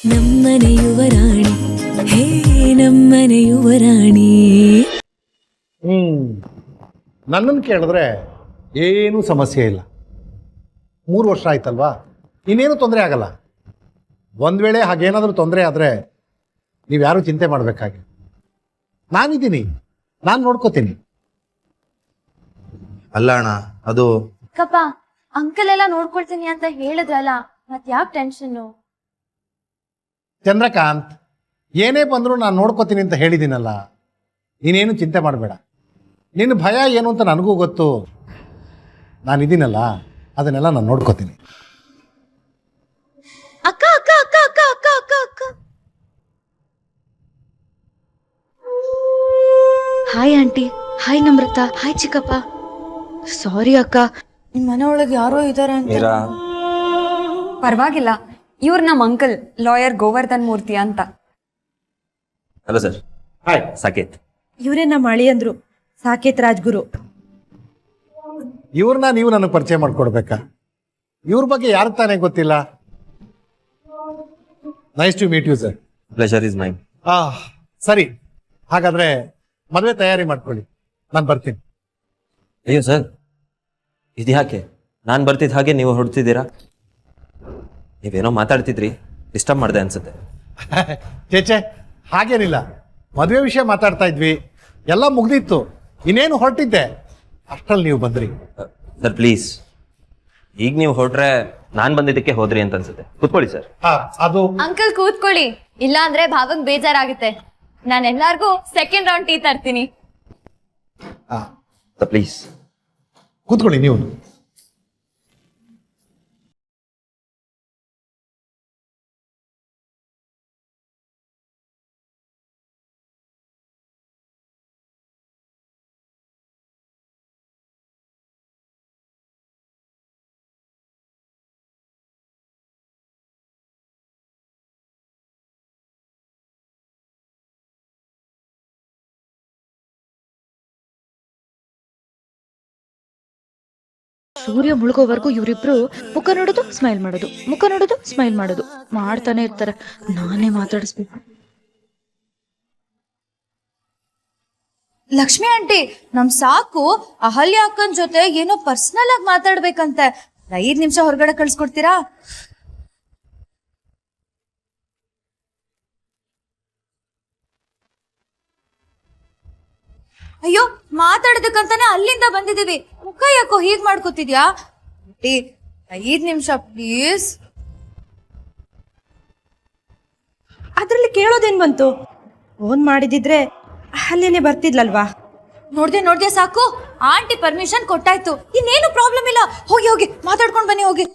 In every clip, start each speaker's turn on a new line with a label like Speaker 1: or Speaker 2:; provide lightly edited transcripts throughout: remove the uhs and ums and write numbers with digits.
Speaker 1: ನಮ್ಮನೆ ಯುವರಾಣಿ ಹೇ ನಮ್ಮನೆ ಯುವರಾಣಿ.
Speaker 2: ನನ್ನನ್ನು ಕೇಳಿದ್ರೆ ಏನೂ ಸಮಸ್ಯೆ ಇಲ್ಲ. 3 ವರ್ಷ ಆಯ್ತಲ್ವಾ, ಇನ್ನೇನು ತೊಂದರೆ ಆಗಲ್ಲ. ಒಂದು ವೇಳೆ ಹಾಗೇನಾದರೂ ತೊಂದರೆ ಆದರೆ ನೀವು ಯಾರೂ ಚಿಂತೆ ಮಾಡಬೇಕಾಗಿ, ನಾನಿದ್ದೀನಿ, ನಾನು ನೋಡ್ಕೋತೀನಿ.
Speaker 3: ಅಲ್ಲ ಅಣ್ಣ, ಅದು
Speaker 4: ಕಪ್ಪ ಅಂಕಲ್ ಎಲ್ಲ ನೋಡ್ಕೊಳ್ತೀನಿ ಅಂತ ಹೇಳಿದ್ರಲ್ಲ, ಮತ್ ಯಾಕೆ ಟೆನ್ಷನ್ನು?
Speaker 2: ಚಂದ್ರಕಾಂತ್, ಏನೇ ಬಂದರೂ ನಾನು ನೋಡ್ಕೋತೀನಿ ಅಂತ ಹೇಳಿದ್ದೀನಲ್ಲ, ನೀನೇನು ಚಿಂತೆ ಮಾಡಬೇಡ. ನಿನ್ನ ಭಯ ಏನು ಅಂತ ನನಗೂ ಗೊತ್ತು. ನಾನಿದ್ದೀನಲ್ಲ, ಅದನ್ನೆಲ್ಲ ನಾನು ನೋಡ್ಕೋತೀನಿ.
Speaker 4: ಅಕ್ಕ ಅಕ್ಕ ಅಕ್ಕ ಅಕ್ಕ ಅಕ್ಕ ಅಕ್ಕ ಅಕ್ಕ
Speaker 5: hi aunty, hi Namrata, hi ಚಿಕ್ಕಪ್ಪ. ಸಾರಿ ಅಕ್ಕ,
Speaker 4: ನಿಮ್ ಮನೆ ಒಳಗೆ ಯಾರೋ ಇದಾರೆ ಅಂತ.
Speaker 3: ಮೀರಾ,
Speaker 6: ಪರವಾಗಿಲ್ಲ, ಇವ್ರು ನಮ್ಮ ಅಂಕಲ್ ಲಾಯರ್ ಗೋವರ್ಧನ್ ಮೂರ್ತಿ ಅಂತ.
Speaker 3: Hello sir.
Speaker 2: ಹಾಯ್.
Speaker 3: ಸಾಕೇತ್.
Speaker 7: ಇವರೇ ನಮ್ಮ ಅಳಿ ಅಂದ್ರು, ಸಾಕೇತ್ ರಾಜ್ಗುರು.
Speaker 2: ಇವ್ರನ್ನ ನೀವು ನನಗೆ ಪರಿಚಯ ಮಾಡಿಕೊಡ್ಬೇಕಾ? ಇವ್ರ ಬಗ್ಗೆ ಯಾರಿಗೆ ತಾನೇ ಗೊತ್ತಿಲ್ಲ. Nice to meet you sir.
Speaker 3: Pleasure is mine.
Speaker 2: ಸರಿ, ಹಾಗಾದ್ರೆ ಮದುವೆ ತಯಾರಿ ಮಾಡ್ಕೊಳ್ಳಿ, ನಾನು ಬರ್ತೀನಿ.
Speaker 3: ಅಯ್ಯೋ ಸರ್, ಇದು ಯಾಕೆ? ನಾನು ಬರ್ತಿದ್ದ ಹಾಗೆ ನೀವು ಹೊರಡ್ತಿದ್ದೀರಾ? ನೀವೇನೋ ಮಾತಾಡ್ತಿದ್ರಿ, ಡಿಸ್ಟರ್ಬ್ ಮಾಡಿದೆ ಅನ್ಸುತ್ತೆ.
Speaker 2: ಚೇಚೆ, ಹಾಗೇನಿಲ್ಲ. ಮದುವೆ ವಿಷಯ ಮಾತಾಡ್ತಾ ಇದ್ವಿ, ಎಲ್ಲ ಮುಗ್ದಿತ್ತು, ಇನ್ನೇನು ಹೊರಟಿದ್ದೆ, ಅಷ್ಟರಲ್ಲಿ ನೀವು ಬಂದ್ರಿ.
Speaker 3: ಸರ್ ಪ್ಲೀಸ್, ಈಗ ನೀವು ಹೊರಟ್ರೆ ನಾನು ಬಂದಿದ್ದಕ್ಕೆ ಹೋದ್ರಿ ಅಂತ ಅನ್ಸುತ್ತೆ. ಕೂತ್ಕೊಳ್ಳಿ ಸರ್.
Speaker 2: ಅದು
Speaker 4: ಅಂಕಲ್ ಕೂತ್ಕೊಳ್ಳಿ, ಇಲ್ಲ ಅಂದ್ರೆ ಭಾವಂಗ್ ಬೇಜಾರಾಗುತ್ತೆ. ನಾನು ಎಲ್ಲಾರ್ಗೂ ಸೆಕೆಂಡ್ ರೌಂಡ್ ಟೀ ತರ್ತೀನಿ.
Speaker 3: ಪ್ಲೀಸ್
Speaker 2: ಕೂತ್ಕೊಳ್ಳಿ ನೀವು.
Speaker 5: ಸೂರ್ಯ ಮುಳುಗೋವರೆಗೂ ಇವರಿಬ್ರು ಮುಖ ನೋಡೋದು ಸ್ಮೈಲ್ ಮಾಡೋದು, ಮುಖ ನೋಡೋದು ಸ್ಮೈಲ್ ಮಾಡೋದು ಮಾಡ್ತಾನೆ ಇರ್ತಾರೆ. ನಾನೇ ಮಾತಾಡಿಸ್ಬೇಕು.
Speaker 4: ಲಕ್ಷ್ಮಿ ಆಂಟಿ, ನಮ್ ಸಾಕು ಅಹಲ್ಯ ಅಕ್ಕನ್ ಜೊತೆ ಏನೋ ಪರ್ಸನಲ್ ಆಗಿ ಮಾತಾಡ್ಬೇಕಂತೆ. 5 ನಿಮಿಷ ಹೊರಗಡೆ ಕಳ್ಸ್ಕೊಡ್ತೀರಾ? ಅಯ್ಯೋ, ಮಾತಾಡೋದಕ್ಕಂತಾನೆ ಅಲ್ಲಿಂದ ಬಂದಿದೀವಿ. ಮುಖ ಯಾಕೋ ಹೀಗ್ ಮಾಡ್ಕೋತಿದ್ಯಾ? 5 ನಿಮಿಷ ಪ್ಲೀಸ್.
Speaker 7: ಅದ್ರಲ್ಲಿ ಕೇಳೋದೇನ್ ಬಂತು? ಫೋನ್ ಮಾಡಿದಿದ್ರೆ ಅಲ್ಲೇನೆ ಬರ್ತಿದ್ಲಲ್ವಾ?
Speaker 4: ನೋಡ್ದೆ ಸಾಕು, ಆಂಟಿ ಪರ್ಮಿಷನ್ ಕೊಟ್ಟಾಯ್ತು, ಇನ್ನೇನು ಪ್ರಾಬ್ಲಮ್ ಇಲ್ಲ. ಹೋಗಿ ಹೋಗಿ ಮಾತಾಡ್ಕೊಂಡ್ ಬನ್ನಿ, ಹೋಗಿ.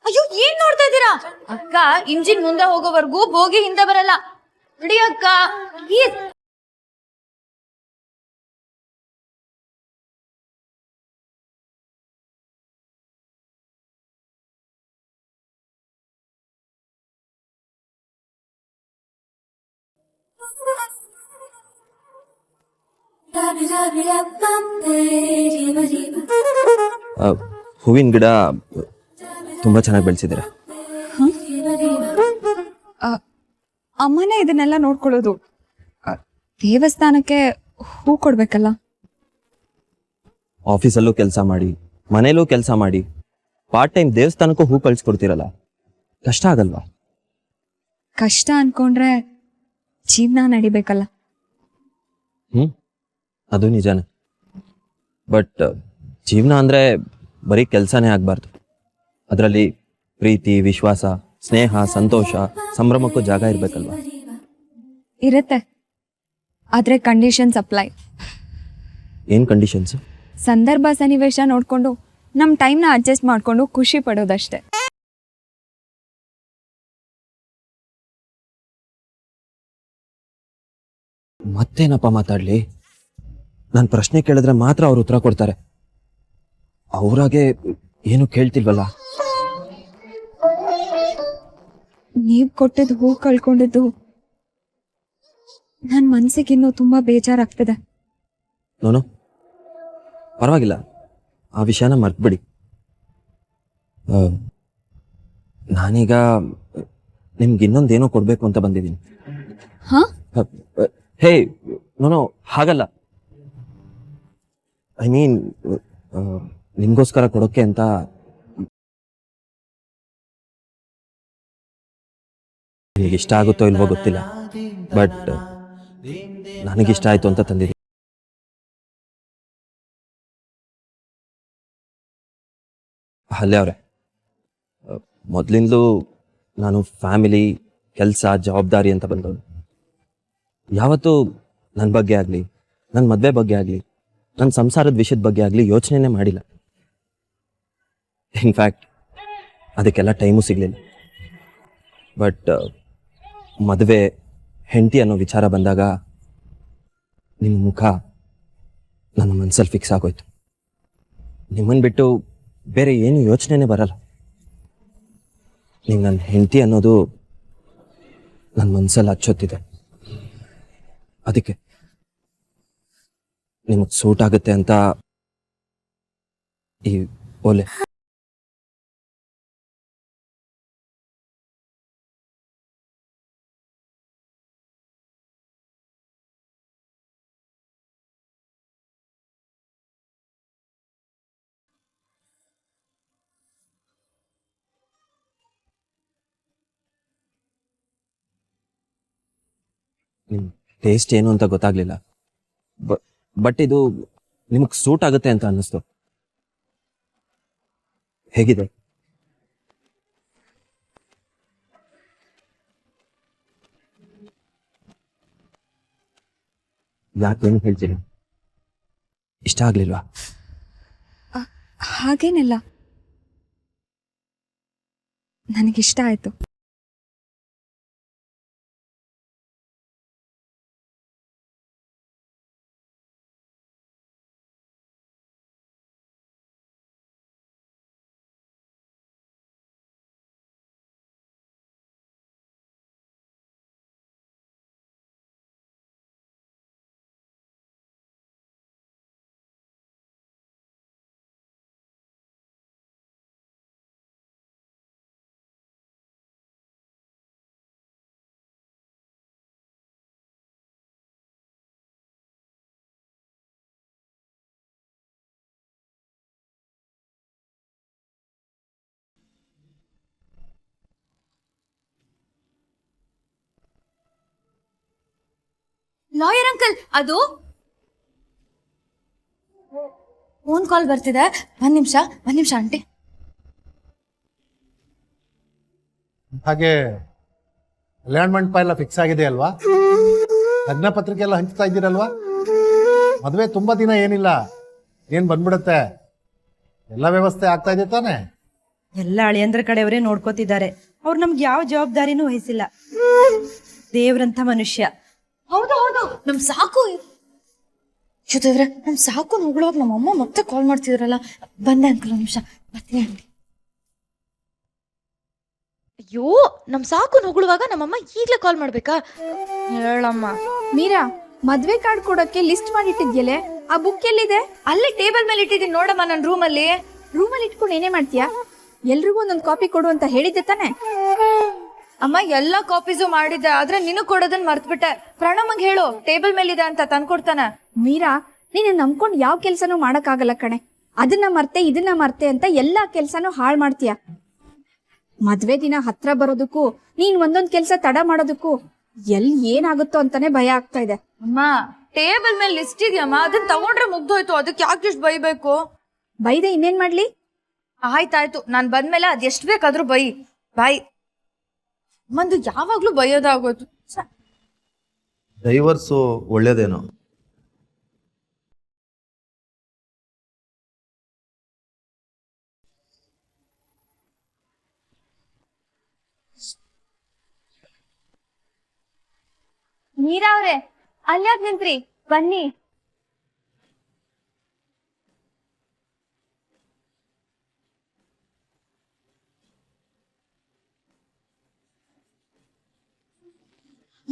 Speaker 4: ಅಯ್ಯೋ, ಏನ್ ನೋಡ್ತಾ ಇದ್ದೀರಾ? ಅಕ್ಕ ಇಂಜಿನ್ ಮುಂದೆ ಹೋಗೋವರೆಗೂ ಬೋಗಿ ಹಿಂದೆ ಬರಲ್ಲ. ಬಿಡಿ ಅಕ್ಕ, ಪ್ಲೀಸ್.
Speaker 3: ಹೂವಿನ ಗಿಡ ತುಂಬಾ ಚೆನ್ನಾಗಿ ಬೆಳೆಸಿದ್ದೀರಾ.
Speaker 6: ಅಮ್ಮನೇ ಇದನ್ನೆಲ್ಲ ನೋಡ್ಕೊಳ್ಳೋದು. ದೇವಸ್ಥಾನಕ್ಕೆ ಹೂ ಕೊಡ್ಬೇಕಲ್ಲ.
Speaker 3: ಆಫೀಸಲ್ಲೂ ಕೆಲಸ ಮಾಡಿ, ಮನೇಲೂ ಕೆಲಸ ಮಾಡಿ, ಪಾರ್ಟ್ ಟೈಮ್ ದೇವಸ್ಥಾನಕ್ಕೂ ಹೂ ಕಳ್ಸಿಕೊಡ್ತೀರಲ್ಲ, ಕಷ್ಟ ಆಗಲ್ವಾ?
Speaker 6: ಕಷ್ಟ ಅನ್ಕೊಂಡ್ರೆ ಜೀವನ ನಡಿಬೇಕಲ್ಲ.
Speaker 3: ಅದು ನಿಜಾನೇ. ಬಟ್ ಜೀವನ ಅಂದ್ರೆ ಬರೀ ಕೆಲಸನೇ ಆಗ್ಬಾರ್ದು. ಅದರಲ್ಲಿ ಪ್ರೀತಿ, ವಿಶ್ವಾಸ, ಸ್ನೇಹ, ಸಂತೋಷ, ಸಂಭ್ರಮಕ್ಕೂ ಜಾಗ ಇರ್ಬೇಕಲ್ವಾ?
Speaker 6: ಇರುತ್ತೆ, ಆದ್ರೆ ಕಂಡೀಷನ್ಸ್ ಅಪ್ಲೈ.
Speaker 3: ಏನ್ ಕಂಡೀಷನ್ಸ್?
Speaker 6: ಸಂದರ್ಭ ಸನ್ನಿವೇಶ ನೋಡ್ಕೊಂಡು ನಮ್ ಟೈಮ್ನ ಅಡ್ಜಸ್ಟ್ ಮಾಡ್ಕೊಂಡು ಖುಷಿ ಪಡೋದಷ್ಟೇ.
Speaker 3: ಮತ್ತೇನಪ್ಪ ಮಾತಾಡ್ಲಿ? ನಾನು ಪ್ರಶ್ನೆ ಕೇಳಿದ್ರೆ ಮಾತ್ರ ಅವ್ರು ಉತ್ತರ ಕೊಡ್ತಾರೆ. ಅವ್ರಾಗೆ ಏನು ಕೇಳ್ತಿಲ್ವಲ್ಲ.
Speaker 6: ನೀವ್ ಕೊಟ್ಟಿದ್ ಹೂ ಕಳ್ಕೊಂಡಿದ್ದು ನನ್ ಮನ್ಸಿಗೆ ಇನ್ನೂ ತುಂಬಾ ಬೇಜಾರಾಗ್ತದೆ.
Speaker 3: ನೋನು ಪರವಾಗಿಲ್ಲ, ಆ ವಿಷಯನ ಮರ್ತ್ಬಿಡಿ. ನಾನೀಗ ನಿಮ್ಗೆ ಇನ್ನೊಂದೇನೋ ಕೊಡಬೇಕು ಅಂತ ಬಂದಿದ್ದೀನಿ.
Speaker 6: ಹಾ?
Speaker 3: ಹೇ ನೋನೋ, ಹಾಗಲ್ಲ. ಐ ಮೀನ್ ನಿಮ್ಗೋಸ್ಕರ ಕೊಡೋಕ್ಕೆ ಅಂತ. ನಿಮಗೆ ಇಷ್ಟ ಆಗುತ್ತೋ ಇಲ್ವೋ ಗೊತ್ತಿಲ್ಲ, ಬಟ್ ನನಗಿಷ್ಟ ಆಯ್ತು ಅಂತ ತಂದಿದ್ದೀನಿ. ಅಲ್ಲೇ ಅವ್ರೆ, ಮೊದಲಿಂದಲೂ ನಾನು ಫ್ಯಾಮಿಲಿ, ಕೆಲಸ, ಜವಾಬ್ದಾರಿ ಅಂತ ಬಂದವನು. ಯಾವತ್ತೂ ನನ್ನ ಬಗ್ಗೆ ಆಗಲಿ, ನನ್ನ ಮದುವೆ ಬಗ್ಗೆ ಆಗಲಿ, ನನ್ನ ಸಂಸಾರದ ವಿಷಯದ ಬಗ್ಗೆ ಆಗಲಿ ಯೋಚನೆನೇ ಮಾಡಿಲ್ಲ. ಇನ್ಫ್ಯಾಕ್ಟ್ ಅದಕ್ಕೆಲ್ಲ ಟೈಮು ಸಿಗಲಿಲ್ಲ. ಬಟ್ ಮದುವೆ, ಹೆಂಡತಿ ಅನ್ನೋ ವಿಚಾರ ಬಂದಾಗ ನಿಮ್ಮ ಮುಖ ನನ್ನ ಮನಸ್ಸಲ್ಲಿ ಫಿಕ್ಸ್ ಆಗೋಯ್ತು. ನಿಮ್ಮನ್ನು ಬಿಟ್ಟು ಬೇರೆ ಏನು ಯೋಚನೆನೇ ಬರಲ್ಲ. ನೀವು ನನ್ನ ಹೆಂಡತಿ ಅನ್ನೋದು ನನ್ನ ಮನಸ್ಸಲ್ಲಿ ಹಚ್ಚೊತ್ತಿದೆ. ಅದಕ್ಕೆ ನಿಮಗೆ ಸೂಟ್ ಆಗುತ್ತೆ ಅಂತ ಈ ಓಲೆ. ನಿಮ್ ಟೇಸ್ಟ್ ಏನು ಅಂತ ಗೊತ್ತಾಗ್ಲಿಲ್ಲ, ಬಟ್ ಇದು ನಿಮಗೆ ಸೂಟ್ ಆಗುತ್ತೆ ಅಂತ ಅನ್ನಿಸ್ತು. ಹೇಗಿದೆ? ಯಾಕೇನು ಹೇಳ್ತೀನಿ? ಇಷ್ಟ ಆಗ್ಲಿಲ್ವಾ?
Speaker 6: ಹಾಗೇನಿಲ್ಲ, ನನಗಿಷ್ಟ ಆಯ್ತು.
Speaker 4: ಲಾಯರ್ ಅಂಕಲ್, ಅದು ಫೋನ್ ಕಾಲ್ ಬರ್ತಿದೆ. ಒಂದ್ ನಿಮಿಷ ಆಂಟಿ.
Speaker 2: ಹಾಗೆ ಅಲೈನ್ಮೆಂಟ್ ಎಲ್ಲ ಫಿಕ್ಸ್ ಆಗಿದೆ ಅಲ್ವಾ? ಲಗ್ನ ಪತ್ರಿಕೆ ಎಲ್ಲ ಹಂಚ್ತಾ ಇದ್ದೀರಲ್ವಾ? ಮದುವೆ ತುಂಬಾ ದಿನ ಏನಿಲ್ಲ, ಏನ್ ಬಂದ್ಬಿಡುತ್ತೆ. ಎಲ್ಲ ವ್ಯವಸ್ಥೆ ಆಗ್ತಾ ಇದೆ ತಾನೆ?
Speaker 7: ಎಲ್ಲ ಅಳಿಯಂದ್ರ ಕಡೆಯವರೇ ನೋಡ್ಕೋತಿದ್ದಾರೆ. ಅವ್ರು ನಮ್ಗೆ ಯಾವ ಜವಾಬ್ದಾರಿನೂ ವಹಿಸಿಲ್ಲ. ದೇವ್ರಂಥ ಮನುಷ್ಯ.
Speaker 4: ಹೌದು, ನಮ್ ಸಾಕು ದೇವ್ರೆ, ನಮ್ ಸಾಕು ನೋಡುವಾಗ ನಮ್ಮಮ್ಮ ಮತ್ತೆ ಕಾಲ್ ಮಾಡ್ತಿದ್ರಲ್ಲ. ಬಂದೆ ಅಂಕಲ್, ಒಂದ್ ನಿಮಿಷ ಬರ್ತೀನಿ ಆಂಟಿ.
Speaker 5: ಅಯ್ಯೋ, ನಮ್ ಸಾಕು ಹೊಗಳುವಾಗ ನಮ್ಮಮ್ಮ ಈಗ್ಲೇ ಕಾಲ್ ಮಾಡ್ಬೇಕಾ? ಹೇಳಮ್ಮ.
Speaker 8: ಮೀರಾ, ಮದ್ವೆ ಕಾರ್ಡ್ ಕೊಡಕ್ಕೆ ಲಿಸ್ಟ್ ಮಾಡಿಟ್ಟಿದ್ಯಲೆ, ಆ ಬುಕ್ ಎಲ್ಲಿದೆ?
Speaker 4: ಅಲ್ಲೇ ಟೇಬಲ್ ಮೇಲೆ ಇಟ್ಟಿದ್ದೀನಿ ನೋಡಮ್ಮ, ನನ್ನ ರೂಮಲ್ಲಿ
Speaker 8: ಇಟ್ಕೊಂಡು ಏನೇ ಮಾಡ್ತೀಯಾ? ಎಲ್ರಿಗೂ ಒಂದೊಂದು ಕಾಪಿ ಕೊಡು ಅಂತ ಹೇಳಿದ್ದೆ ತಾನೆ?
Speaker 4: ಅಮ್ಮ ಎಲ್ಲಾ ಕಾಪೀಸು ಮಾಡಿದ್ದೆ, ಆದ್ರೆ ನಿನಗ್ ಕೊಡೋದನ್ನ ಮರ್ತ್ಬಿಟ್ಟೆ. ಪ್ರಣಮ್ಗೆ ಹೇಳು ಟೇಬಲ್ ಮೇಲಿದೆ ಅಂತ ತಂದ್ಕೊಡ್ತಾನೆ.
Speaker 8: ಮೀರಾ, ನೀನು ನಂಬ್ಕೊಂಡು ಯಾವ ಕೆಲ್ಸನೂ ಮಾಡಕ್ಕಾಗಲ್ಲ ಕಣೆ. ಅದನ್ನ ಮರ್ತೆ ಇದನ್ನ ಮರ್ತೆ ಅಂತ ಎಲ್ಲಾ ಕೆಲ್ಸನೂ ಹಾಳು ಮಾಡ್ತೀಯ. ಮದ್ವೆ ದಿನ ಹತ್ರ ಬರೋದಕ್ಕೂ ನೀನ್ ಒಂದೊಂದ್ ಕೆಲ್ಸ ತಡ ಮಾಡೋದಕ್ಕೂ ಏನಾಗುತ್ತೋ ಅಂತಾನೆ ಭಯ ಆಗ್ತಾ ಇದೆ.
Speaker 4: ಅಮ್ಮ, ಟೇಬಲ್ ಮೇಲೆ ಲಿಸ್ಟ್ ಇದೆಯಮ್ಮ, ಅದನ್ನ ತಗೊಂಡ್ರೆ ಮುಗ್ದೋಯ್ತು. ಅದಕ್ಕೆ ಯಾಕೆ ಇಷ್ಟು ಬೈಬೇಕು?
Speaker 8: ಬೈದೆ ಇನ್ನೇನ್ ಮಾಡ್ಲಿ?
Speaker 4: ಆಯ್ತಾಯ್ತು, ನಾನ್ ಬಂದ್ಮೇಲೆ ಅದ್ ಎಷ್ಟ್ ಬೇಕಾದ್ರೂ ಬಾಯ್. ಮಂದು ಯಾವಾಗ್ಲೂ ಬೈಯೋದಾಗೋಯ್ತು.
Speaker 9: ಡೈವರ್ಸು ಒಳ್ಳೇದೇನೋ.
Speaker 4: ಮೀರಾ ಅವ್ರೆ, ಅಲ್ಯಾಕ್ ನಿಂತ್ರಿ? ಬನ್ನಿ.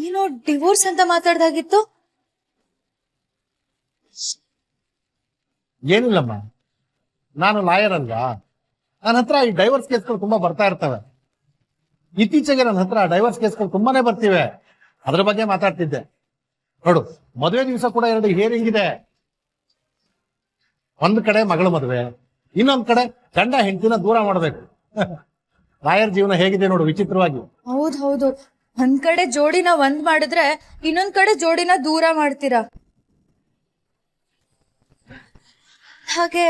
Speaker 4: ಏನೋ ಡಿವೋರ್ಸ್ ಅಂತ ಮಾತಾಡ್ದಾಗಿತ್ತು.
Speaker 2: ಏನಿಲ್ಲಮ್ಮ, ನಾನು ಲಾಯರ್ ಅಲ್ವಾ, ನನ್ನ ಹತ್ರ ಈ ಡೈವರ್ಸ್ ಕೇಸ್ಗಳು ತುಂಬಾ ಬರ್ತಾ ಇರ್ತವೆ. ಇತ್ತೀಚೆಗೆ ನನ್ನ ಹತ್ರ ಡೈವರ್ಸ್ ಕೇಸ್ಗಳು ತುಂಬಾನೇ ಬರ್ತಿವೆ. ಅದ್ರ ಬಗ್ಗೆ ಮಾತಾಡ್ತಿದ್ದೆ. ನೋಡು, ಮದುವೆ ದಿವಸ ಕೂಡ 2 ಹಿಯರಿಂಗ್ ಇದೆ. ಒಂದ್ ಕಡೆ ಮಗಳ ಮದುವೆ, ಇನ್ನೊಂದ್ ಕಡೆ ಗಂಡ ಹೆಂಡತಿನ ದೂರ ಮಾಡ್ಬೇಕು. ಲಾಯರ್ ಜೀವನ ಹೇಗಿದೆ ನೋಡು, ವಿಚಿತ್ರವಾಗಿ.
Speaker 4: ಹೌದು ಒಂದ್ ಕಡೆ ಜೋಡಿನ ಒಂದ್ ಮಾಡಿದ್ರೆ ಇನ್ನೊಂದ್ ಕಡೆ ಜೋಡಿನ ದೂರ ಮಾಡ್ತೀರಾ. ಹಾಗೆ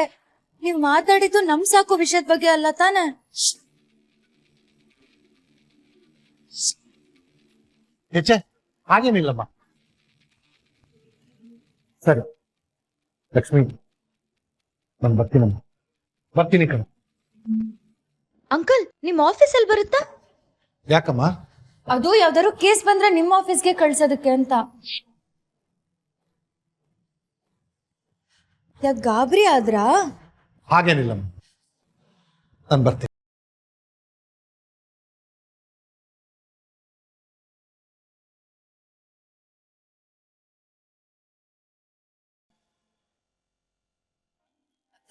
Speaker 4: ನೀವ್ ಮಾತಾಡಿದ್ದು ನಮ್ ಸಾಕು ವಿಷಯದ ಬಗ್ಗೆ ಅಲ್ಲ ತಾನೆ?
Speaker 2: ಹೆಚ್ಚೆ ಹಾಗೇನಿಲ್ಲಮ್ಮ. ಸರಿ ಲಕ್ಷ್ಮಿ, ನಾನು ಬರ್ತೀನಿ ಕಣ.
Speaker 5: ಅಂಕಲ್ ನಿಮ್ ಆಫೀಸ್ ಅಲ್ಲಿ ಬರುತ್ತಾ?
Speaker 2: ಯಾಕಮ್ಮ?
Speaker 4: ಅದು ಯಾವ್ದಾದ್ರು ಕೇಸ್ ಬಂದ್ರೆ ನಿಮ್ಮ ಆಫೀಸ್ಗೆ ಕಳ್ಸೋದಕ್ಕೆ ಅಂತ. ಯಾಕೆ ಗಾಬರಿ ಆದ್ರಾ?
Speaker 2: ಹಾಗೇನಿಲ್ಲಮ್ಮ, ನಾನು ಬರ್ತೀನಿ.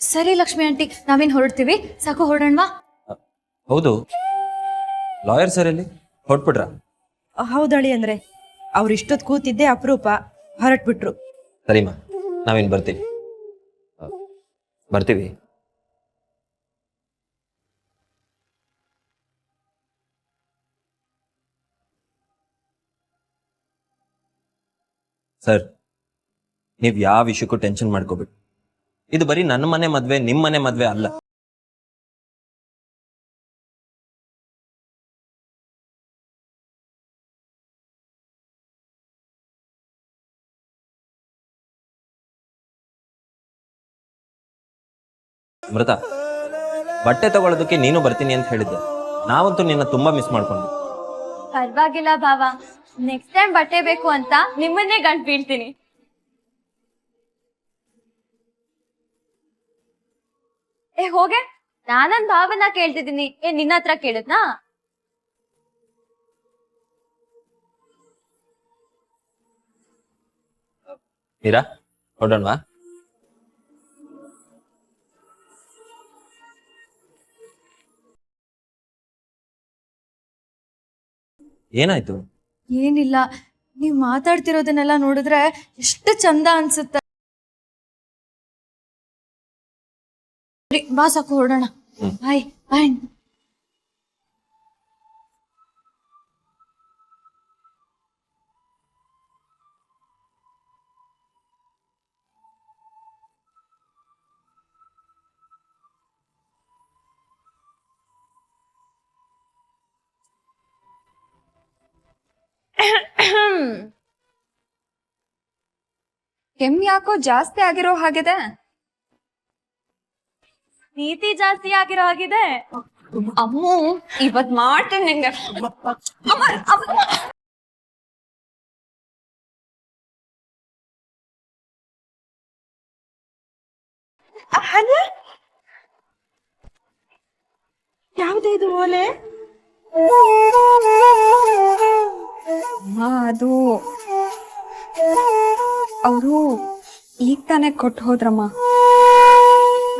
Speaker 4: ಸರಿ ಲಕ್ಷ್ಮಿ ಆಂಟಿ, ನಾವೇನ್ ಹೊರಡ್ತೀವಿ, ಸಾಕು ಹೊರಡೋಣವಾ?
Speaker 3: ಹೌದು, ಲಾಯರ್ ಸರ್ ಎಲ್ಲಿ ಹೊರಟ್ಬಿಟ್ರ?
Speaker 7: ಹೌದಳಿ ಅಂದ್ರೆ ಅವ್ರು ಇಷ್ಟೊತ್ತು ಕೂತಿದ್ದೆ ಅಪರೂಪ, ಹೊರಟ್ಬಿಟ್ರು.
Speaker 3: ಸರಿಮ್ಮ, ನಾವೇನು ಬರ್ತೀವಿ. ಸರ್, ನೀವು ಯಾವ ವಿಷಯಕ್ಕೂ ಟೆನ್ಷನ್ ಮಾಡ್ಕೋಬೇಡಿ. ಇದು ಬರೀ ನನ್ನ ಮನೆ ಮದ್ವೆ, ನಿಮ್ಮ ಮನೆ ಮದ್ವೆ ಅಲ್ಲ. ಅಮೃತ, ಬಟ್ಟೆ ತಗೊಳ್ಳೋದಕ್ಕೆ ನೀನು ಬರ್ತೀನಿ ಅಂತ ಹೇಳಿದ್ದೆ. ನಾವಂತೂ ನಿನ್ನ ತುಂಬಾ ಮಿಸ್ ಮಾಡ್ಕೊಂಡ್ವಿ.
Speaker 9: ಪರವಾಗಿಲ್ಲ ಭಾವ, ನೆಕ್ಸ್ಟ್ ಟೈಮ್ ಬಟ್ಟೆ ಬೇಕು ಅಂತ ನಿಮ್ಮನ್ನೇ ಗಂಟು ಬೀಳ್ತೀನಿ. ಹೋಗೆ, ನಾನನ್ ಭಾವನ ಕೇಳ್ತಿದ್ದೀನಿ, ನಿನ್ನ ಹತ್ರ ಕೇಳಿದ್ನಾ?
Speaker 3: ಮೀರಾ, ಹೊರಡೋಣವಾ? ಏನಾಯ್ತು?
Speaker 4: ಏನಿಲ್ಲ, ನೀವ್ ಮಾತಾಡ್ತಿರೋದನ್ನೆಲ್ಲ ನೋಡಿದ್ರೆ ಎಷ್ಟು ಚಂದ ಅನ್ಸುತ್ತೆ. ಬಾ ಸಾಕು, ಹೊರಡೋಣ. ಬಾಯ್ ಬಾಯ್.
Speaker 6: ಕೆಮ್ಮು ಯಾಕೋ ಜಾಸ್ತಿ ಆಗಿರೋ ಹಾಗಿದೆ.
Speaker 9: ನೀತಿ ಜಾಸ್ತಿ ಆಗಿರೋ ಹಾಗಿದೆ.
Speaker 6: ಅಮ್ಮು, ಇವತ್ ಮಾಡ್ತೇನೆ ನಿಂಗೆ.
Speaker 7: ಯಾವ್ದೇ ಇದು ಓಲೆ?
Speaker 6: ಅದು ಅವರು ಈಗ ತಾನೇ ಕೊಟ್ಟು ಹೋದ್ರಮ್ಮ.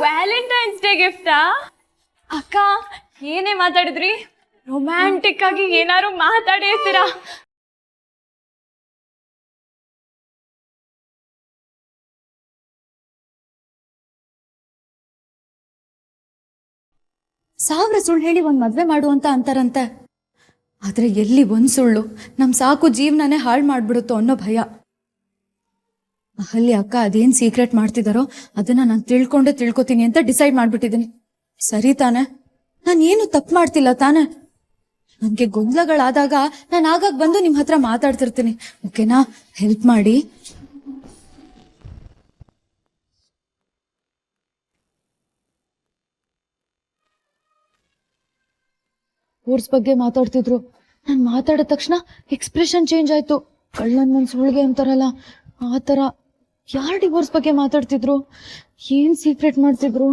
Speaker 9: Valentine's day ಗಿಫ್ಟಾ? ಅಕ್ಕ, ಏನೇ ಮಾತಾಡಿದ್ರಿ? ರೊಮ್ಯಾಂಟಿಕ್ ಆಗಿ ಏನಾರು ಮಾತಾಡಿ ಇರ್ತೀರಾ?
Speaker 4: ಸಾವಿರ ಸುಳ್ಳು ಹೇಳಿ ಒಂದ್ ಮದ್ವೆ ಮಾಡುವಂತ ಅಂತಾರಂತೆ. ಆದ್ರೆ ಎಲ್ಲಿ ಒಂದ್ ಸುಳ್ಳು ನಮ್ ಸಾಕು ಜೀವನನೇ ಹಾಳು ಮಾಡ್ಬಿಡುತ್ತೋ ಅನ್ನೋ ಭಯ. ಅಹಲ್ಯ ಅಕ್ಕ ಅದೇನ್ ಸೀಕ್ರೆಟ್ ಮಾಡ್ತಿದಾರೋ ಅದನ್ನ ನಾನು ತಿಳ್ಕೊತೀನಿ ಅಂತ ಡಿಸೈಡ್ ಮಾಡ್ಬಿಟ್ಟಿದ್ದೀನಿ. ಸರಿ ತಾನೆ? ನಾನು ಏನು ತಪ್ಪು ಮಾಡ್ತಿಲ್ಲ ತಾನೆ? ನನ್ಗೆ ಗೊಂದಲಗಳಾದಾಗ ನಾನು ಆಗಾಗ ಬಂದು ನಿಮ್ ಹತ್ರ ಮಾತಾಡ್ತಿರ್ತೀನಿ. ಓಕೆನಾ? ಹೆಲ್ಪ್ ಮಾಡಿ. ಕೋರ್ಸ್ ಬಗ್ಗೆ ಮಾತಾಡ್ತಿದ್ರು. ನಾನು ಮಾತಾಡಿದ ತಕ್ಷಣ ಎಕ್ಸ್ಪ್ರೆಷನ್ ಚೇಂಜ್ ಆಯ್ತು. ಕಳ್ಳನ್ ಮನ್ಸ್ ಸುಳ್ಗೆ ಅಂತಾರಲ್ಲ ಆ ತರ. ಯಾರ್ ಡಿವೋರ್ಸ್ ಬಗ್ಗೆ ಮಾತಾಡ್ತಿದ್ರು? ಏನ್ ಸೀಕ್ರೆಟ್ ಮಾಡ್ತಿದ್ರು?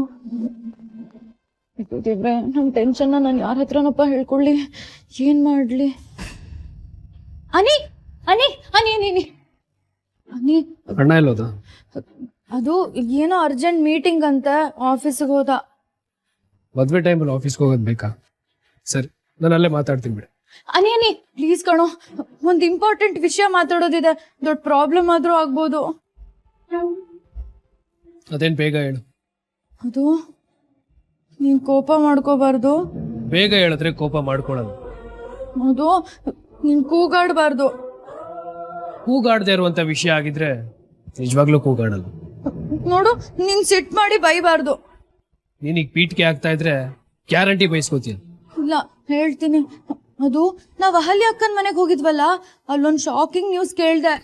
Speaker 4: ದೇವ್ರೆ, ನಮ್ ಟೆನ್ಷನ್ ನಾನು ಯಾರ ಹತ್ರನಪ್ಪ ಹೇಳ್ಕೊಳ್ಳಿ? ಏನ್ ಮಾಡ್ಲಿ? ಅನಿ ಅನಿ ಅನಿ ಅನಿ ಅನಿ
Speaker 10: ಅಣ್ಣ ಎಲ್ಲೋದ?
Speaker 4: ಅದು ಏನೋ ಅರ್ಜೆಂಟ್ ಮೀಟಿಂಗ್ ಅಂತ ಆಫೀಸಿಗೆ ಹೋದ.
Speaker 10: ಮದ್ವೆ ಟೈಮಲ್ಲಿ ಆಫೀಸ್ಗೆ ಹೋಗೋದು ಬೇಕಾ? ಸರಿ, ನಾನು ಅಲ್ಲೇ ಮಾತಾಡ್ತೀನಿ ಬಿಡಿ.
Speaker 4: ಅನಿ ಪ್ಲೀಸ್ ಕಣೋ, ಒಂದು ಇಂಪಾರ್ಟೆಂಟ್ ವಿಷಯ ಮಾತಾಡೋದಿದೆ. ದೊಡ್ಡ ಪ್ರಾಬ್ಲಮ್ ಆದ್ರೂ ಆಗ್ಬೋದು.
Speaker 10: ಅದೇನು ಬೇಗ ಹೇಳು.
Speaker 4: ಅದು ನೀನ್ ಕೋಪ ಮಾಡ್ಕೋಬಾರ್ದು.
Speaker 10: ಬೇಗ ಹೇಳಿದ್ರೆ ಕೋಪ ಮಾಡ್ಕೊಳ್ಳೋದು.
Speaker 4: ಅದು ನೀನ್ ಕೂಗಾಡ್ಬಾರ್ದು.
Speaker 10: ಕೂಗಾಡದೆ ಇರುವಂತ ವಿಷಯ ಆಗಿದ್ರೆ ನಿಜವಾಗ್ಲೂ ಕೂಗಾಡಲ್ಲ.
Speaker 4: ನೋಡು, ನೀನ್ ಸಿಟ್ ಮಾಡಿ ಬೈಬಾರ್ದು.
Speaker 10: ನೀನೀಗ ಪೀಠಿಗೆ ಆಗ್ತಾ ಇದ್ರೆ ಗ್ಯಾರಂಟಿ ಬಯಸ್ಕೋತೀಯ.
Speaker 4: ಇಲ್ಲ, ಹೇಳ್ತೀನಿ. ಅದು ನಾವ್ ಅಹಲ್ಯ ಅಕ್ಕನ ಮನೆಗೆ ಹೋಗಿದ್ವಲ್ಲ, ಅಲ್ಲೊಂದು ಶಾಕಿಂಗ್ ನ್ಯೂಸ್ ಕೇಳ್ದೆ.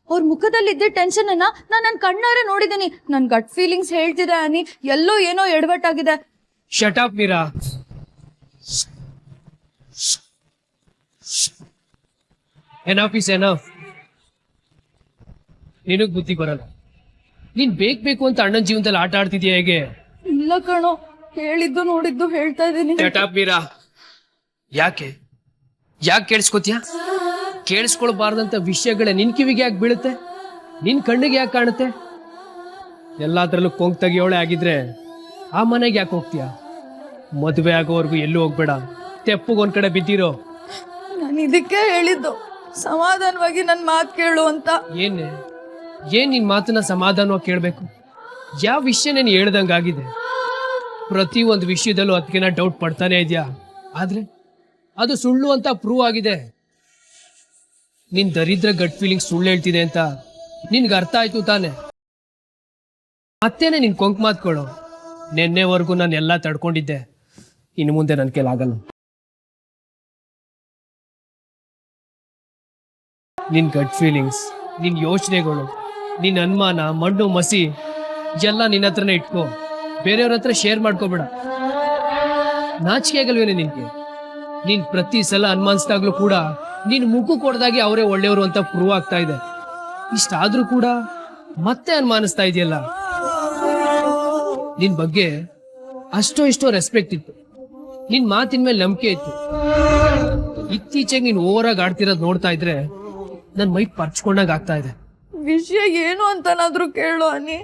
Speaker 4: ಅವ್ರ ಮುಖದಲ್ಲಿದ್ದ ಟೆನ್ಷನ್ ಅನ್ನ ನನ್ನ ಕಣ್ಣಾರೆ ನೋಡಿದ್ದೀನಿ. ನನ್ ಗಟ್ ಫೀಲಿಂಗ್ಸ್ ಹೇಳ್ತಿದೆ ಅನಿ, ಎಲ್ಲೋ ಏನೋ ಎಡವಟ್ಟಾಗಿದೆ.
Speaker 10: Shut up Meera. Enough is enough. ನಿನಗ್ ಬುದ್ಧಿ ಬರಲ್ಲ. ನೀನ್ ಬೇಕು ಅಂತ ಅಣ್ಣನ ಜೀವನದಲ್ಲಿ ಆಟ ಆಡ್ತಿದ್ಯಾ ಹೇಗೆ?
Speaker 4: ಇಲ್ಲ ಕಣೋ, ಹೇಳಿದ್ದು ನೋಡಿದ್ದು ಹೇಳ್ತಾ ಇದೀನಿ.
Speaker 10: Shut up Meera. ಯಾಕೆ ಕೇಳಿಸ್ಕೊತೀಯ? ಕೇಳಿಸ್ಕೊಳ್ಬಾರ್ದಂತ ವಿಷಯಗಳೇ ನಿನ್ ಕಿವಿಗೆ ಯಾಕೆ ಬೀಳುತ್ತೆ? ನಿನ್ ಕಣ್ಣಿಗೆ ಯಾಕೆ ಕಾಣುತ್ತೆ? ಎಲ್ಲಾದ್ರಲ್ಲೂ ಕೊಂಕ್ ತೆಗಿಯೋಳೆ ಆಗಿದ್ರೆ ಆ ಮನೆಗೆ ಯಾಕೆ ಹೋಗ್ತೀಯ? ಮದುವೆ ಆಗೋವರೆಗೂ ಎಲ್ಲೂ ಹೋಗ್ಬೇಡ. ತೆಪ್ಪಗೊಂದ್ ಕಡೆ ಬಿದ್ದಿರೋ.
Speaker 4: ನಾನು ಇದಕ್ಕೆ ಹೇಳಿದ್ದು, ಸಮಾಧಾನವಾಗಿ ನನ್ ಮಾತು ಕೇಳು ಅಂತ.
Speaker 10: ಏನ್ ನಿನ್ ಮಾತನ್ನ ಸಮಾಧಾನವಾಗಿ ಕೇಳ್ಬೇಕು? ಯಾವ ವಿಷಯ ನೀನು ಹೇಳ್ದಂಗಾಗಿದೆ. ಪ್ರತಿ ಒಂದು ವಿಷಯದಲ್ಲೂ ಅದಕ್ಕೆನ ಡೌಟ್ ಪಡ್ತಾನೆ ಇದೆಯಾ. ಆದ್ರೆ ಅದು ಸುಳ್ಳು ಅಂತ ಪ್ರೂವ್ ಆಗಿದೆ. ನಿನ್ ದರಿದ್ರ ಗಟ್ ಫೀಲಿಂಗ್ ಸುಳ್ಳು ಹೇಳ್ತಿದೆ ಅಂತ ನಿನ್ಗೆ ಅರ್ಥ ಆಯ್ತು ತಾನೆ? ಮತ್ತೇನೆ ನಿನ್ ಕೊಂಕ್ ಮಾತ್ಕೊಳ್ಳು. ನಿನ್ನೆವರೆಗೂ ನಾನು ಎಲ್ಲ ತಡ್ಕೊಂಡಿದ್ದೆ, ಇನ್ನು ಮುಂದೆ ನನ್ನ ಕೈಲಾಗಲ್ಲ. ನಿನ್ ಗಟ್ ಫೀಲಿಂಗ್ಸ್, ನಿನ್ ಯೋಚನೆಗಳು, ನಿನ್ ಅನುಮಾನ, ಮಣ್ಣು ಮಸಿ ಎಲ್ಲ ನಿನ್ನ ಹತ್ರನೇ ಇಟ್ಕೋ. ಬೇರೆಯವ್ರ ಹತ್ರ ಶೇರ್ ಮಾಡ್ಕೋಬೇಡ. ನಾಚಿಕೆ ಆಗಲ್ವೇನೆ ನಿನ್ಗೆ? ನೀನ್ ಪ್ರತಿ ಸಲ ಅನುಮಾನಿಸಿದಾಗ್ಲೂ ಕೂಡ ನೀನ್ ಮುಖ ಕೊಡ್ದಾಗೆ ಅವರೇ ಒಳ್ಳೆಯವರು ಅಂತ ಪ್ರೂವ್ ಆಗ್ತಾ ಇದೆ. ಇಷ್ಟಾದ್ರೂ ಕೂಡ ಮತ್ತೆ ಅನುಮಾನಿಸ್ತಾ ಇದೆಯಲ್ಲ. ನಿನ್ ಬಗ್ಗೆ ಅಷ್ಟೋ ಇಷ್ಟೋ ರೆಸ್ಪೆಕ್ಟ್ ಇತ್ತು, ನಿನ್ ಮಾತಿನ ಮೇಲೆ ನಂಬಿಕೆ ಇತ್ತು. ಇತ್ತೀಚೆಗೆ ನೀನ್ ಓವರಾಗಿ ಆಡ್ತಿರೋದ್ ನೋಡ್ತಾ ಇದ್ರೆ ನನ್ ಮೈ ಪರ್ಚ್ಕೊಂಡಾಗ ಆಗ್ತಾ ಇದೆ.
Speaker 4: ವಿಷಯ ಏನು ಅಂತನಾದ್ರೂ ಕೇಳು Ani.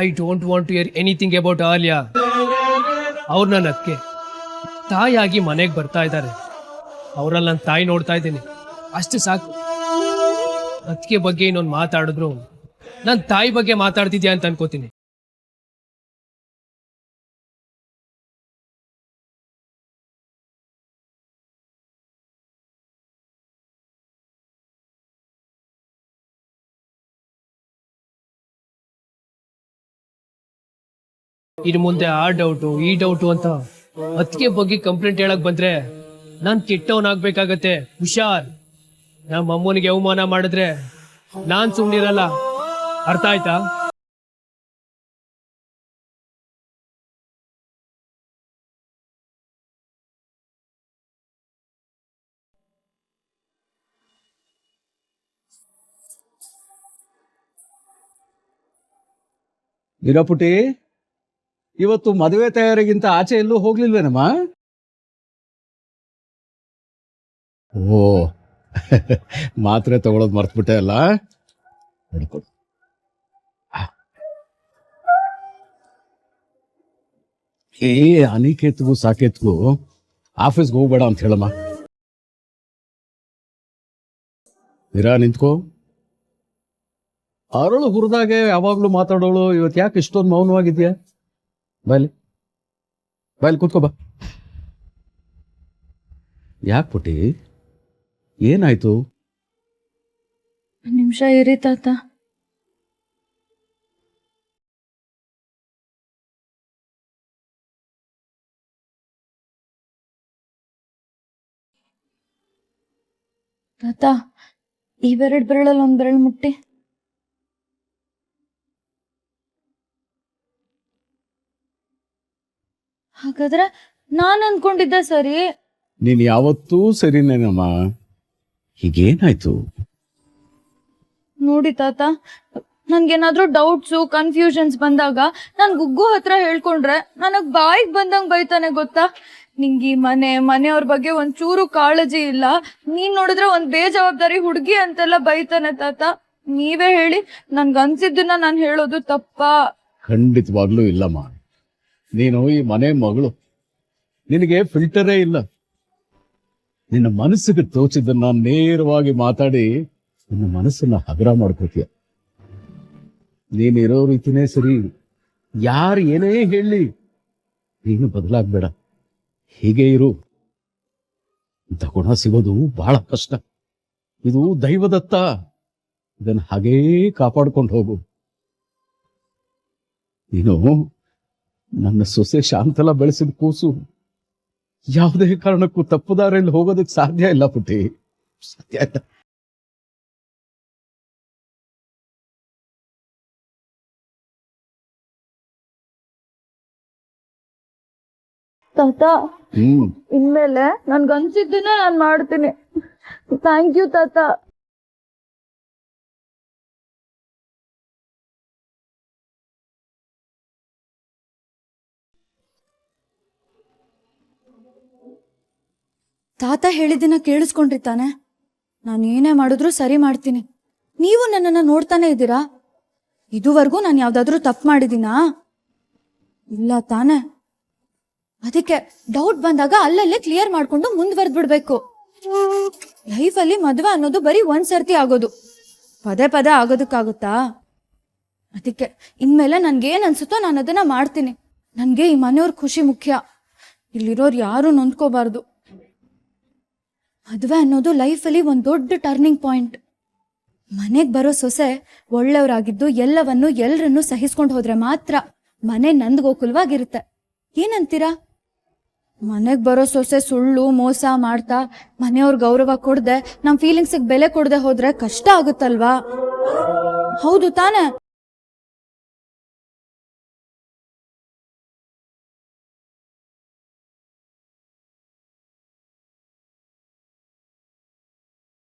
Speaker 10: I don't want to hear anything about Alia. ಅವ್ರು ನನ್ನ ಅಕ್ಕೆ ತಾಯಿಯಾಗಿ ಮನೆಗೆ ಬರ್ತಾ ಇದ್ದಾರೆ. ಅವರಲ್ಲಿ ನನ್ನ ತಾಯಿ ನೋಡ್ತಾ ಇದ್ದೀನಿ, ಅಷ್ಟು ಸಾಕು. ಅದಕ್ಕೆ ಬಗ್ಗೆ ಇನ್ನೊಂದು ಮಾತಾಡಿದ್ರು ನನ್ನ ತಾಯಿ ಬಗ್ಗೆ ಮಾತಾಡ್ತಿದ್ಯಾ ಅಂತ ಅನ್ಕೋತೀನಿ. ಇನ್ನು ಮುಂದೆ ಆ ಡೌಟು ಈ ಡೌಟು ಅಂತ ಅದಕ್ಕೆ ಬಗ್ಗೆ ಕಂಪ್ಲೇಂಟ್ ಹೇಳಕ್ ಬಂದ್ರೆ ನಾನ್ ಕೆಟ್ಟವನಾಗ್ಬೇಕಾಗತ್ತೆ. ಹುಷಾರ್. ನಮ್ಮ ಅಮ್ಮನಿಗೆ ಅವಮಾನ ಮಾಡಿದ್ರೆ ನಾನ್ ಸುಮ್ನಿರಲ್ಲ. ಅರ್ಥ ಆಯ್ತಾ?
Speaker 11: ವೀರಪುಟಿ, ಇವತ್ತು ಮದುವೆ ತಯಾರಿಗಿಂತ ಆಚೆ ಎಲ್ಲೂ ಹೋಗ್ಲಿಲ್ವೇನಮ್ಮ? ಓ, ಮಾತ್ರೆ ತಗೊಳೋದು ಮರ್ತ್ಬಿಟ್ಟೆ ಅಲ್ಲ. ಏ ಅನಿಕೇತ್ಗೂ ಸಾಕೇತ್ಗೂ ಆಫೀಸ್ಗೆ ಹೋಗ್ಬೇಡ ಅಂತ ಹೇಳಮ್ಮ. ವೀರ, ನಿಂತ್ಕೋ. ಅರಳು ಹುರಿದಾಗೆ ಯಾವಾಗ್ಲೂ ಮಾತಾಡೋಳು ಇವತ್ತು ಯಾಕೆ ಇಷ್ಟೊಂದು ಮೌನವಾಗಿದ್ಯಾ? ಬಾಯ್ಲಿ ಕೂತ್ಕೋ ಬಾ. ಯಾಕೆ ಪುಟಿ, ಏನಾಯ್ತು?
Speaker 4: ನಿಮಿಷ ಇರಿ ತಾತ. ತಾತ, ಇವೆರಡು ಬೆರಳಲ್ಲಿ ಒಂದ್ ಬೆರಳು ಮುಟ್ಟಿ. ಹಾಗಾದ್ರೆ ನಾನ್ ಅನ್ಕೊಂಡಿದ್ದೆ ಸರಿ.
Speaker 11: ನೀನ್ ಯಾವತ್ತೂ ಸರಿನೇನಮ್ಮ. ಹೀಗೇನಾಯ್ತು?
Speaker 4: ನೋಡಿ ತಾತ, ನನ್ಗೇನಾದ್ರೂ ಡೌಟ್ಸು ಕನ್ಫ್ಯೂಷನ್ಸ್ ಬಂದಾಗ ನಾನ್ ಗುಗ್ಗು ಹತ್ರ ಹೇಳ್ಕೊಂಡ್ರೆ ನನಗ್ ಬಾಯಿಗೆ ಬಂದಂಗ್ ಬೈತಾನೆ ಗೊತ್ತಾ. ನಿಂಗೆ ಈ ಮನೆಯವ್ರ ಬಗ್ಗೆ ಒಂಚೂರು ಕಾಳಜಿ ಇಲ್ಲ. ನೀನ್ ನೋಡಿದ್ರೆ ಒಂದ್ ಬೇಜವಾಬ್ದಾರಿ ಹುಡುಗಿ ಅಂತೆಲ್ಲ ಬೈತಾನೆ ತಾತ. ನೀವೇ ಹೇಳಿ, ನನ್ಗನ್ಸಿದ್ದನ್ನ ನಾನು ಹೇಳೋದು ತಪ್ಪಾ?
Speaker 11: ಖಂಡಿತವಾಗ್ಲೂ ಇಲ್ಲಮ್ಮ. ನೀನು ಈ ಮನೆ ಮಗಳು, ನಿನಗೆ ಫಿಲ್ಟರೇ ಇಲ್ಲ. ನಿನ್ನ ಮನಸ್ಸಿಗೆ ತೋಚಿದ್ದನ್ನ ನೇರವಾಗಿ ಮಾತಾಡಿ ನಿನ್ನ ಮನಸ್ಸನ್ನ ಹಗುರ ಮಾಡ್ಕೋತೀಯ. ನೀನಿರೋ ರೀತಿನೇ ಸರಿ. ಯಾರು ಏನೇ ಹೇಳಿ ನೀನು ಬದಲಾಗ್ಬೇಡ, ಹೀಗೆ ಇರು. ಇಂಥ ಗುಣ ಸಿಗೋದು ಬಹಳ ಕಷ್ಟ. ಇದು ದೈವದತ್ತ. ಇದನ್ನು ಹಾಗೇ ಕಾಪಾಡ್ಕೊಂಡು ಹೋಗು. ನೀನು ನನ್ನ ಸೊಸೆ ಶಾಂತಲ ಬೆಳೆಸಿದ ಕೂಸು. ಯಾವುದೇ ಕಾರಣಕ್ಕೂ ತಪ್ಪು ದಾರಿಯಲ್ಲಿ ಹೋಗೋದಕ್ಕೆ ಸಾಧ್ಯ ಇಲ್ಲ ಪುಟ್ಟಿ, ಸಾಧ್ಯ ಇಲ್ಲ.
Speaker 4: ತಾತ, ಇನ್ಮೇಲೆ ನನ್ಗನ್ಸಿದ್ದನ್ನ ನಾನು ಮಾಡ್ತೀನಿ. ಥ್ಯಾಂಕ್ ಯು ತಾತ. ತಾತ ಹೇಳಿದ್ದನ್ನ ಕೇಳಿಸ್ಕೊಂಡ್ರಿ ತಾನೆ? ನಾನು ಏನೇ ಮಾಡಿದ್ರು ಸರಿ ಮಾಡ್ತೀನಿ. ನೀವು ನನ್ನನ್ನ ನೋಡ್ತಾನೆ ಇದ್ದೀರಾ? ಇದುವರೆಗೂ ನಾನು ಯಾವ್ದಾದ್ರೂ ತಪ್ಪು ಮಾಡಿದ್ದೀನಾ? ಇಲ್ಲ ತಾನೆ. ಅದಕ್ಕೆ ಡೌಟ್ ಬಂದಾಗ ಅಲ್ಲಲ್ಲೇ ಕ್ಲಿಯರ್ ಮಾಡ್ಕೊಂಡು ಮುಂದುವರೆದ್ಬಿಡ್ಬೇಕು. ಲೈಫಲ್ಲಿ ಮದುವೆ ಅನ್ನೋದು ಬರೀ ಒಂದ್ಸರ್ತಿ ಆಗೋದು, ಪದೇ ಪದೇ ಆಗೋದಕ್ಕಾಗುತ್ತಾ? ಅದಕ್ಕೆ ಇನ್ಮೇಲೆ ನನ್ಗೇನ್ ಅನ್ಸುತ್ತೋ ನಾನು ಅದನ್ನ ಮಾಡ್ತೀನಿ. ನನ್ಗೆ ಈ ಮನೆಯವ್ರ ಖುಷಿ ಮುಖ್ಯ, ಇಲ್ಲಿರೋರು ಯಾರು ನೊಂದ್ಕೋಬಾರ್ದು. ಮದುವೆ ಅನ್ನೋದು ಲೈಫಲ್ಲಿ ಒಂದು ದೊಡ್ಡ ಟರ್ನಿಂಗ್ ಪಾಯಿಂಟ್. ಮನೆಗೆ ಬರೋ ಸೊಸೆ ಒಳ್ಳೆಯವರಾಗಿದ್ದು ಎಲ್ಲವನ್ನೂ ಎಲ್ರನ್ನೂ ಸಹಿಸ್ಕೊಂಡು ಹೋದ್ರೆ ಮಾತ್ರ ಮನೆ ನಂದ್ಗೋಕುಲ್ವಾಗಿರುತ್ತೆ. ಏನಂತೀರಾ? ಮನೆಗೆ ಬರೋ ಸೊಸೆ ಸುಳ್ಳು ಮೋಸ ಮಾಡ್ತಾ ಮನೆಯವ್ರ ಗೌರವ ಕೊಡದೆ ನಮ್ಮ ಫೀಲಿಂಗ್ಸಿಗೆ ಬೆಲೆ ಕೊಡದೆ ಹೋದ್ರೆ ಕಷ್ಟ ಆಗುತ್ತಲ್ವಾ? ಹೌದು ತಾನೆ?